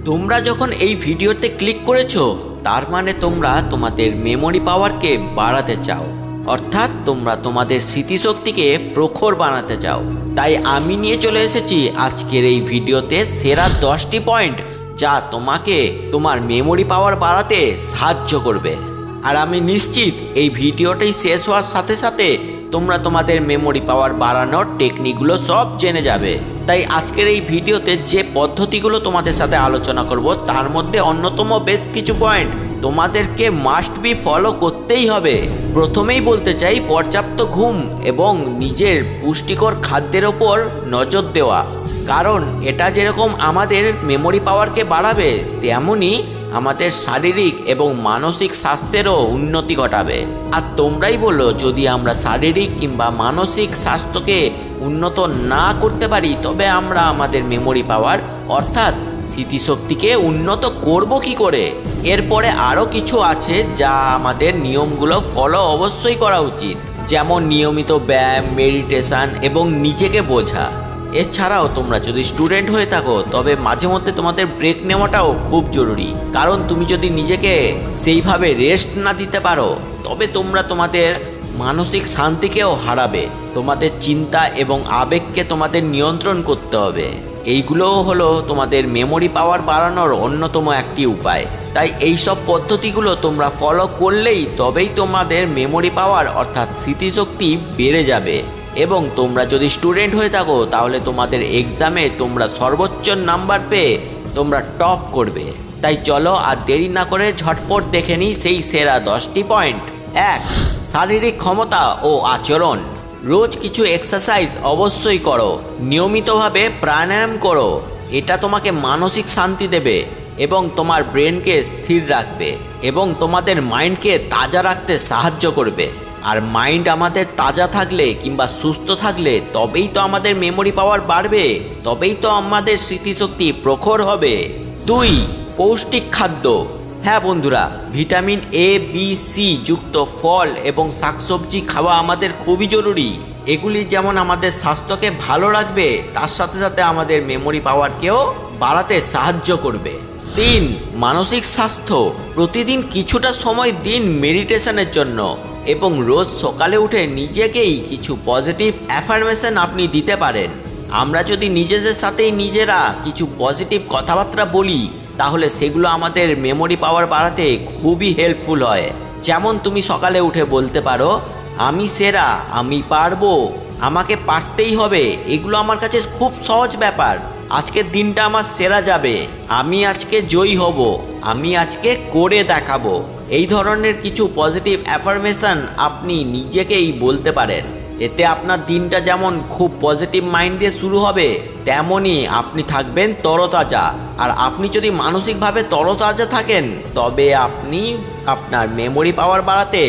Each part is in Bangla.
তোমরা যখন এই ভিডিওতে ক্লিক করেছো তার মানে তোমরা তোমাদের মেমোরি পাওয়ারকে বাড়াতে চাও, অর্থাৎ তোমরা তোমাদের স্মৃতিশক্তিকে প্রখর বানাতে চাও। তাই আমি নিয়ে চলে এসেছি আজকের এই ভিডিওতে সেরা 10টি পয়েন্ট যা তোমাকে তোমার মেমোরি পাওয়ার বাড়াতে সাহায্য করবে। আর আমি নিশ্চিত এই ভিডিওটাই শেষ হওয়ার সাথে সাথে তোমরা তোমাদের মেমোরি পাওয়ার বাড়ানোর টেকনিকগুলো সব জেনে যাবে। তাই আজকের এই ভিডিওতে যে পদ্ধতিগুলো তোমাদের সাথে আলোচনা করব তার মধ্যে অন্যতম বেশ কিছু পয়েন্ট তোমাদেরকে মাস্ট বি ফলো করতেই হবে। প্রথমেই বলতে চাই পর্যাপ্ত ঘুম এবং নিজের পুষ্টিকর খাদ্যের ওপর নজর দেওয়া, কারণ এটা যেরকম আমাদের মেমোরি পাওয়ারকে বাড়াবে তেমনি আমাদের শারীরিক এবং মানসিক স্বাস্থ্যেরও উন্নতি ঘটাবে। আর তোমরাই বলো, যদি আমরা শারীরিক কিংবা মানসিক স্বাস্থ্যকে উন্নত না করতে পারি তবে আমরা আমাদের মেমোরি পাওয়ার অর্থাৎ স্মৃতিশক্তিকে উন্নত করব কি করে? এরপরে আরও কিছু আছে যা আমাদের নিয়মগুলো ফলো অবশ্যই করা উচিত, যেমন নিয়মিত ব্যায়াম, মেডিটেশন এবং নিজেকে বোঝা। এছাড়াও তোমরা যদি স্টুডেন্ট হয়ে থাকো তবে মাঝে মধ্যে তোমাদের ব্রেক নেওয়াটাও খুব জরুরি, কারণ তুমি যদি নিজেকে সেইভাবে রেস্ট না দিতে পারো তবে তোমরা তোমাদের মানসিক শান্তিকেও হারাবে। তোমাদের চিন্তা এবং আবেগকে তোমাদের নিয়ন্ত্রণ করতে হবে। এইগুলোও হলো তোমাদের মেমোরি পাওয়ার বাড়ানোর অন্যতম একটি উপায়। তাই এইসব পদ্ধতিগুলো তোমরা ফলো করলেই তবেই তোমাদের মেমোরি পাওয়ার অর্থাৎ স্মৃতিশক্তি বেড়ে যাবে। এবং তোমরা যদি স্টুডেন্ট হয়ে থাকো তাহলে তোমাদের এক্সামে তোমরা সর্বোচ্চ নাম্বার পেয়ে তোমরা টপ করবে। তাই চলো আর দেরি না করে ঝটপট দেখে নিই সেই সেরা 10টি পয়েন্ট। 1. শারীরিক ক্ষমতা ও আচরণ। রোজ কিছু এক্সারসাইজ অবশ্যই করো। নিয়মিতভাবে প্রাণায়াম করো। এটা তোমাকে মানসিক শান্তি দেবে এবং তোমার ব্রেনকে স্থির রাখবে এবং তোমাদের মাইন্ডকে তাজা রাখতে সাহায্য করবে। আর মাইন্ড আমাদের তাজা থাকলে কিংবা সুস্থ থাকলে তবেই তো আমাদের মেমোরি পাওয়ার বাড়বে, তবেই তো আমাদের স্মৃতিশক্তি প্রখর হবে। 2. পৌষ্টিক খাদ্য। হ্যাঁ বন্ধুরা, ভিটামিন A, B, C যুক্ত ফল এবং শাকসবজি খাওয়া আমাদের খুবই জরুরি। এগুলি যেমন আমাদের স্বাস্থ্যকে ভালো রাখবে তার সাথে সাথে আমাদের মেমোরি পাওয়ারকেও বাড়াতে সাহায্য করবে। 3. মানসিক স্বাস্থ্য। প্রতিদিন কিছুটা সময় দিন মেডিটেশনের জন্য এবং রোজ সকালে উঠে নিজেকেই কিছু পজিটিভ অ্যাফার্মেশন আপনি দিতে পারেন। আমরা যদি নিজেদের সাথেই নিজেরা কিছু পজিটিভ কথাবার্তা বলি তাহলে সেগুলো আমাদের মেমোরি পাওয়ার বাড়াতে খুবই হেল্পফুল হয়। যেমন তুমি সকালে উঠে বলতে পারো, আমি সেরা, আমি পারবো, আমাকে পারতেই হবে। এগুলো আমার কাছে খুব সহজ ব্যাপার। আজকের দিনটা আমার সেরা যাবে, আমি আজকে জয়ী হব, আমি আজকে করে দেখাবো। এই ধরনের কিছু পজিটিভ অ্যাফার্মেশন আপনি নিজেকেই বলতে পারেন। এতে আপনার দিনটা যেমন খুব পজিটিভ মাইন্ড দিয়ে শুরু হবে তেমনই আপনি থাকবেন তরতাজা। আর আপনি যদি মানসিকভাবে তরতাজা থাকেন তবে আপনি আপনার মেমোরি পাওয়ার বাড়াতে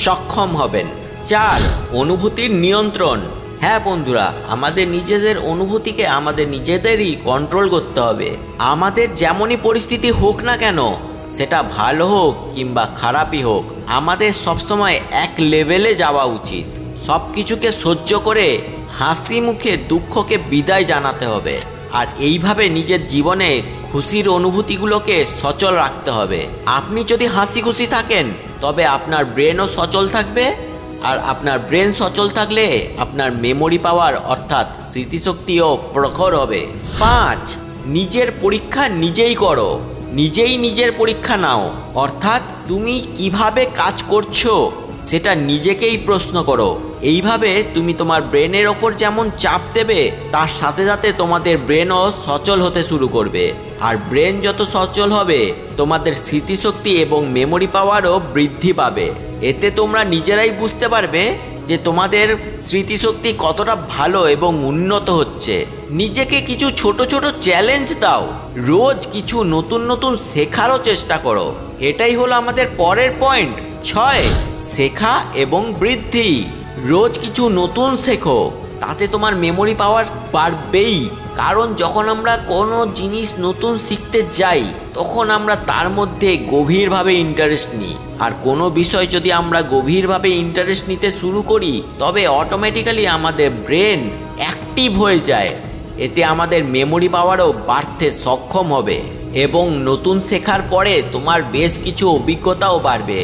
সক্ষম হবেন। 4. অনুভূতির নিয়ন্ত্রণ। হ্যাঁ বন্ধুরা, আমাদের নিজেদের অনুভূতিকে আমাদের নিজেদেরই কন্ট্রোল করতে হবে। আমাদের যেমনই পরিস্থিতি হোক না কেন, সেটা ভালো হোক কিংবা খারাপই হোক, আমাদের সবসময় এক লেভেলে যাওয়া উচিত। সব কিছুকে সহ্য করে হাসি মুখে দুঃখকে বিদায় জানাতে হবে। আর এইভাবে নিজের জীবনে খুশির অনুভূতিগুলোকে সচল রাখতে হবে। আপনি যদি হাসি খুশি থাকেন তবে আপনার ব্রেনও সচল থাকবে, আর আপনার ব্রেন সচল থাকলে আপনার মেমোরি পাওয়ার অর্থাৎ স্মৃতিশক্তিও প্রখর হবে। 5. নিজের পরীক্ষা নিজেই করো। নিজেই নিজের পরীক্ষা নাও, অর্থাৎ তুমি কিভাবে কাজ করছো সেটা নিজেকেই প্রশ্ন করো। এইভাবে তুমি তোমার ব্রেনের ওপর যেমন চাপ দেবে তার সাথে সাথে তোমাদের ব্রেনও সচল হতে শুরু করবে। আর ব্রেন যত সচল হবে তোমাদের স্মৃতিশক্তি এবং মেমোরি পাওয়ারও বৃদ্ধি পাবে। এতে তোমরা নিজেরাই বুঝতে পারবে যে তোমাদের স্মৃতিশক্তি কতটা ভালো এবং উন্নত হচ্ছে। নিজেকে কিছু ছোট ছোট চ্যালেঞ্জ দাও। রোজ কিছু নতুন নতুন শেখারও চেষ্টা করো। এটাই হলো আমাদের পরের পয়েন্ট। 6. শেখা এবং বৃদ্ধি। রোজ কিছু নতুন শেখো, তাতে তোমার মেমোরি পাওয়ার বাড়বেই। কারণ যখন আমরা কোনো জিনিস নতুন শিখতে যাই তখন আমরা তার মধ্যে গভীরভাবে ইন্টারেস্ট নিই। আর কোনো বিষয় যদি আমরা গভীরভাবে ইন্টারেস্ট নিতে শুরু করি তবে অটোমেটিক্যালি আমাদের ব্রেন অ্যাক্টিভ হয়ে যায়। এতে আমাদের মেমোরি পাওয়ারও বাড়তে সক্ষম হবে। এবং নতুন শেখার পরে তোমার বেশ কিছু অভিজ্ঞতাও বাড়বে,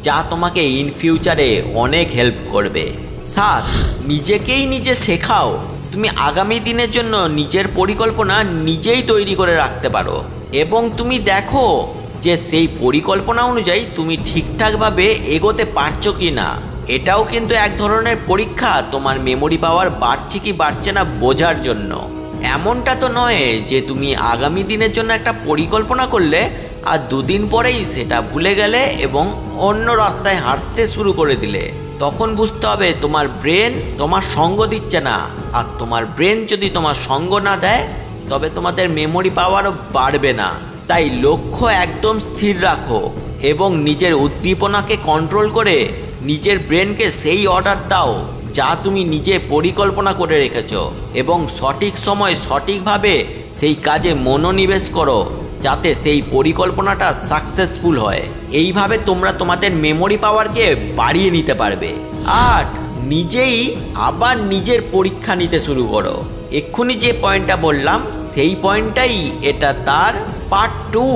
যা তোমাকে ইন ফিউচারে অনেক হেল্প করবে। 7, নিজেকেই নিজে শেখাও। তুমি আগামী দিনের জন্য নিজের পরিকল্পনা নিজেই তৈরি করে রাখতে পারো এবং তুমি দেখো যে সেই পরিকল্পনা অনুযায়ী তুমি ঠিকঠাকভাবে এগোতে পারছো কি না। এটাও কিন্তু এক ধরনের পরীক্ষা তোমার মেমোরি পাওয়ার বাড়ছে কি বাড়ছে না বোঝার জন্য। এমনটা তো নয় যে তুমি আগামী দিনের জন্য একটা পরিকল্পনা করলে আর 2 দিন পরেই সেটা ভুলে গেলে এবং অন্য রাস্তায় হাঁটতে শুরু করে দিলে। তখন বুঝতে হবে তোমার ব্রেন তোমার সঙ্গ দিচ্ছে না, আর তোমার ব্রেন যদি তোমার সঙ্গ না দেয় তবে তোমাদের মেমোরি পাওয়ারও বাড়বে না। তাই লক্ষ্য একদম স্থির রাখো এবং নিজের উদ্দীপনাকে কন্ট্রোল করে নিজের ব্রেনকে সেই অর্ডার দাও যা তুমি নিজে পরিকল্পনা করে রেখেছো এবং সঠিক সময় সঠিকভাবে সেই কাজে মনোনিবেশ করো যাতে সেই পরিকল্পনাটা সাকসেসফুল হয়। এইভাবে তোমরা তোমাদের মেমোরি পাওয়ারকে বাড়িয়ে নিতে পারবে। 8, নিজেই আবার নিজের পরীক্ষা নিতে শুরু করো। এক্ষুনি যে পয়েন্টটা বললাম সেই পয়েন্টটাই এটা তার পার্ট 2।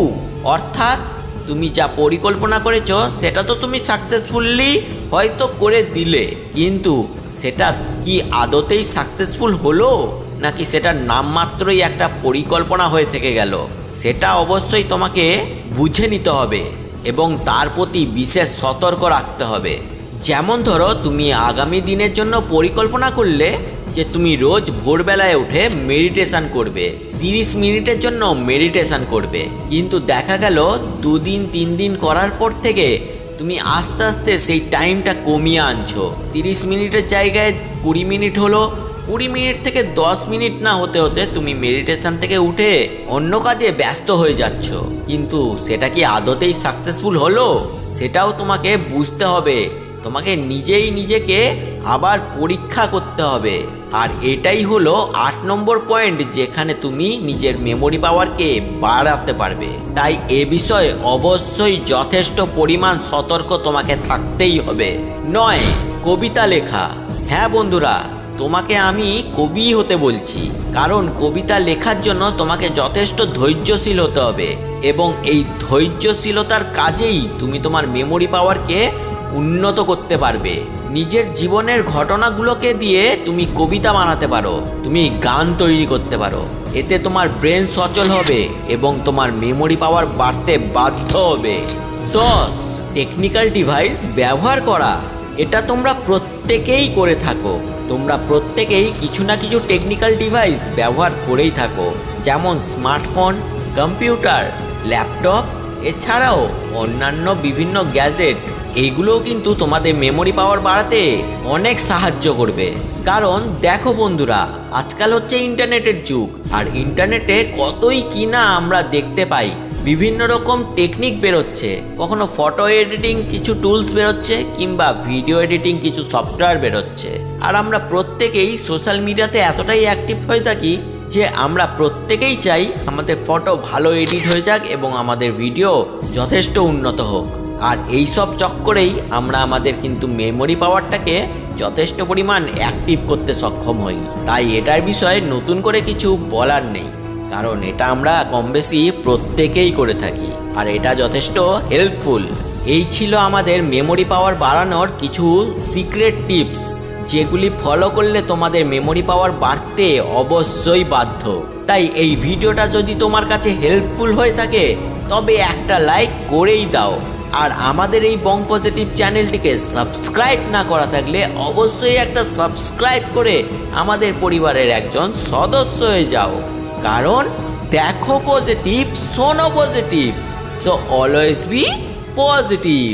অর্থাৎ তুমি যা পরিকল্পনা করেছো সেটা তো তুমি সাকসেসফুলি হয়তো করে দিলে, কিন্তু সেটা কি আদতেই সাকসেসফুল হলো নাকি সেটা নামমাত্রই একটা পরিকল্পনা হয়ে থেকে গেল, সেটা অবশ্যই তোমাকে বুঝে নিতে হবে এবং তার প্রতি বিশেষ সতর্ক রাখতে হবে। যেমন ধরো তুমি আগামী দিনের জন্য পরিকল্পনা করলে যে তুমি রোজ ভোরবেলায় উঠে মেডিটেশন করবে, 30 মিনিটের জন্য মেডিটেশন করবে, কিন্তু দেখা গেল 2 দিন 3 দিন করার পর থেকে তুমি আস্তে আস্তে সেই টাইমটা কমিয়ে আনছো। 30 মিনিটের জায়গায় 20 মিনিট হলো, 20 মিনিট থেকে 10 মিনিট না হতে হতে তুমি মেডিটেশন থেকে উঠে অন্য কাজে ব্যস্ত হয়ে যাচ্ছ, কিন্তু সেটা কি আদতেই সাকসেসফুল হলো সেটাও তোমাকে বুঝতে হবে। তোমাকে নিজেই নিজেকে আবার পরীক্ষা করতে হবে। আর এটাই হলো 8 নম্বর পয়েন্ট যেখানে তুমি নিজের মেমোরি পাওয়ারকে বাড়াতে পারবে। তাই এ বিষয়ে অবশ্যই যথেষ্ট পরিমাণ সতর্ক তোমাকে থাকতেই হবে। 9, কবিতা লেখা। হ্যাঁ বন্ধুরা, তোমাকে আমি কবি হতে বলছি, কারণ কবিতা লেখার জন্য তোমাকে যথেষ্ট ধৈর্যশীল হতে হবে এবং এই ধৈর্যশীলতার কাজেই তুমি তোমার মেমোরি পাওয়ারকে উন্নত করতে পারবে। নিজের জীবনের ঘটনাগুলোকে দিয়ে তুমি কবিতা বানাতে পারো, তুমি গান তৈরি করতে পারো। এতে তোমার ব্রেন সচল হবে এবং তোমার মেমোরি পাওয়ার বাড়তে বাধ্য হবে। 10, টেকনিক্যাল ডিভাইস ব্যবহার করা। এটা তোমরা প্রত্যেকেই করে থাকো, তোমরা প্রত্যেকেই কিছু না কিছু টেকনিক্যাল ডিভাইস ব্যবহার করেই থাকো, যেমন স্মার্টফোন, কম্পিউটার, ল্যাপটপ, এছাড়াও অন্যান্য বিভিন্ন গ্যাজেট। এইগুলোও কিন্তু তোমাদের মেমোরি পাওয়ার বাড়াতে অনেক সাহায্য করবে। কারণ দেখো বন্ধুরা, আজকাল হচ্ছে ইন্টারনেটের যুগ, আর ইন্টারনেটে কতই কিনা আমরা দেখতে পাই। বিভিন্ন রকম টেকনিক বেরোচ্ছে, কখনো ফটো এডিটিং কিছু টুলস বেরোচ্ছে কিংবা ভিডিও এডিটিং কিছু সফটওয়্যার বেরোচ্ছে। আর আমরা প্রত্যেকেই সোশ্যাল মিডিয়াতে এতটাই অ্যাক্টিভ হয়ে থাকি যে আমরা প্রত্যেকেই চাই আমাদের ফটো ভালো এডিট হয়ে যাক এবং আমাদের ভিডিও যথেষ্ট উন্নত হোক। আর এই সব চক্করেই আমরা আমাদের কিন্তু মেমোরি পাওয়ারটাকে যথেষ্ট পরিমাণ অ্যাক্টিভ করতে সক্ষম হই। তাই এটার বিষয়ে নতুন করে কিছু বলার নেই, কারণ এটা আমরা কম বেশি প্রত্যেকেই করে থাকি আর এটা যথেষ্ট হেল্পফুল। এই ছিল আমাদের মেমোরি পাওয়ার বাড়ানোর কিছু সিক্রেট টিপস, যেগুলি ফলো করলে তোমাদের মেমোরি পাওয়ার বাড়তে অবশ্যই বাধ্য। তাই এই ভিডিওটা যদি তোমার কাছে হেল্পফুল হয়ে থাকে তবে একটা লাইক করেই দাও। আর আমাদের এই বং পজিটিভ চ্যানেলটিকে সাবস্ক্রাইব না করা থাকলে অবশ্যই একটা সাবস্ক্রাইব করে আমাদের পরিবারের একজন সদস্য হয়ে যাও। কারণ দেখো পজিটিভ, শোনো positive, so always be positive.